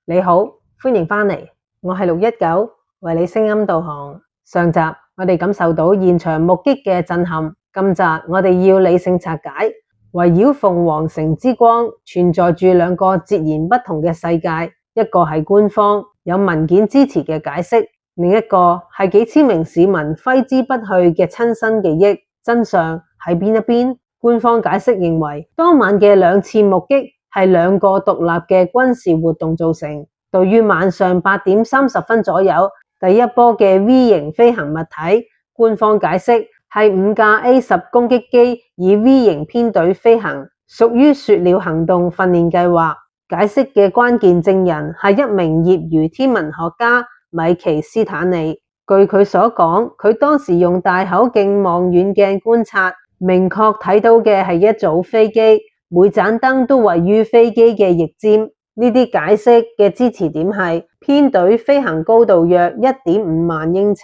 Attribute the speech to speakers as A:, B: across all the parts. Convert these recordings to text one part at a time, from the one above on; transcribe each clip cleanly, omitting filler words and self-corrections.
A: 你好，歡迎返嚟，我係619，為你聲音導航。上集我哋感受到現場目擊嘅震撼，今集我哋要理性拆解，圍繞鳳凰城之光存在住兩個截然不同嘅世界，一個係官方有文件支持嘅解釋，另一個係幾千名市民揮之不去嘅親身記憶。真相喺邊一邊？官方解釋認為，當晚嘅兩次目擊係兩個獨立嘅軍事活動造成。對於晚上8點30分左右第一波嘅 V 型飛行物體，官方解釋係5架 A-10攻擊機以 V 型編隊飛行，屬於雪鳥行動訓練計劃。解釋嘅關鍵證人係一名業餘天文學家米奇斯坦利。據佢所講，佢當時用大口徑望遠鏡觀察，明確睇到嘅係一組飛機，每盞燈都位於飛機嘅翼尖。呢啲解釋嘅支持點係編隊飛行高度約1.5萬英尺，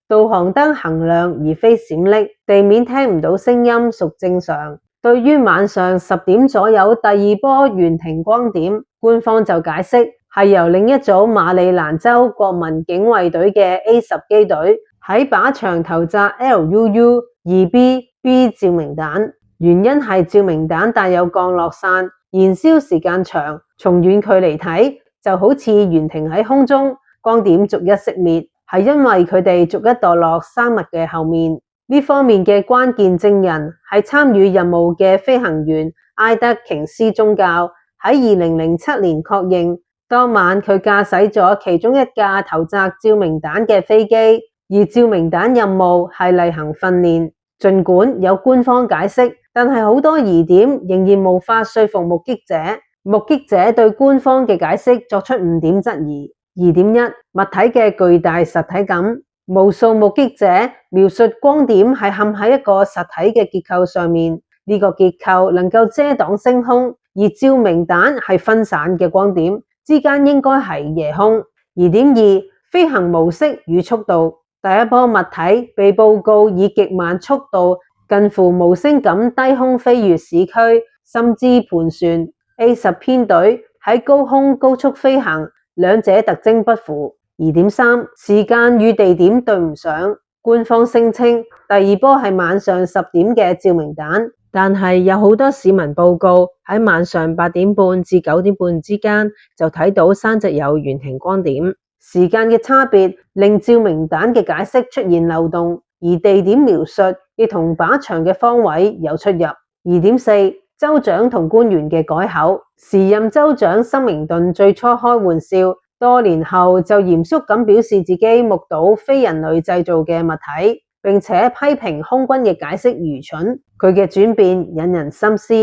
A: 導航燈恆亮而非閃爍，地面聽唔到聲音屬正常。對於晚上10點左右第二波懸停光點，官方就解釋係由另一組馬里蘭州國民警衛隊嘅 A-10機隊喺靶場投擲 LUU-2BB 照明彈，原因係照明彈帶有降落傘，燃燒時間長，從遠距離睇就好似懸停喺空中，光點逐一熄滅，係因為佢哋逐一墮落山脈嘅後面。呢方面嘅關鍵證人係參與任務嘅飛行員埃德瓊斯宗教，喺2007年確認當晚佢駕駛咗其中一架投擲照明彈嘅飛機，而照明彈任務係例行訓練。儘管有官方解釋，但係好多疑點仍然無法說服目擊者。目擊者對官方嘅解釋作出5點質疑。2.1 物體嘅巨大實體感。無數目擊者描述光點係嵌喺一個實體嘅結構上面，呢個結構能夠遮擋星空，而照明彈係分散嘅光點，之間應該係夜空。2.2 飛行模式與速度。第一波物體被報告以極慢速度近乎無聲咁低空飛越市區，甚至盤旋。A-10編隊喺高空高速飛行，兩者特徵不符。2.3 時間與地點對唔上。官方聲稱第二波係晚上10點嘅照明彈，但係有好多市民報告喺晚上8點半至9點半之間就睇到山脊有懸停光點。時間嘅差別令照明彈嘅解釋出現漏洞，而地點描述亦同靶場嘅方位有出入。2.4 州長同官員嘅改口。時任州長森明頓最初開玩笑，多年後就嚴肅咁表示自己目睹非人類製造嘅物體，並且批評空軍嘅解釋愚蠢。佢嘅轉變引人深思。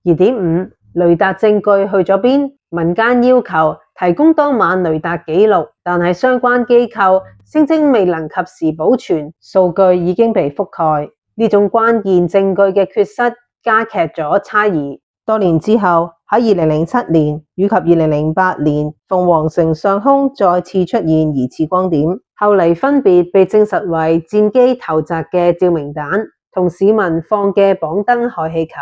A: 2.5 雷達證據去咗邊？民間要求提供當晚雷達記錄，但係相關機構聲稱未能及時保存，數據已經被覆蓋。呢種關鍵證據嘅缺失加劇咗猜疑。多年之後，喺2007年以及2008年，鳳凰城上空再次出現疑似光點，後嚟分別被證實為戰機投擲嘅照明彈同市民放嘅綁燈氦氣球。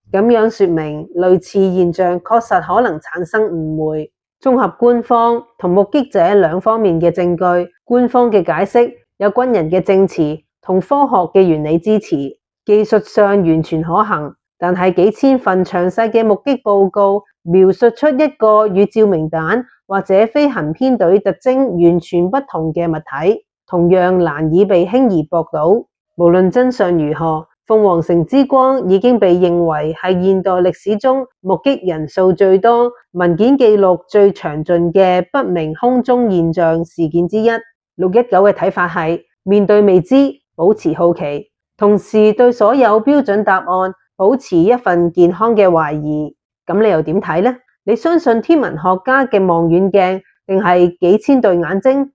A: 咁樣說明類似現象確實可能產生誤會。綜合官方同目擊者兩方面嘅證據，官方嘅解釋有軍人嘅證詞同科學嘅原理支持，技術上完全可行。但係幾千份詳細嘅目擊報告描述出一個與照明彈或者飛行編隊特徵完全不同嘅物體，同樣難以被輕易駁倒。無論真相如何，鳳凰城之光已經被認為係現代歷史中目擊人數最多、文件記錄最詳盡嘅不明空中現象事件之一。619嘅睇法係面對未知，保持好奇，同時對所有標準答案保持一份健康嘅懷疑。咁你又點睇呢？你相信天文學家嘅望遠鏡定係幾千對眼睛？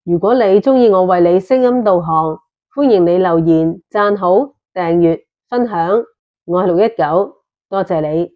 A: 如果你中意我為你聲音導航，歡迎你留言、讚好、訂閱、分享。我係619，多謝你。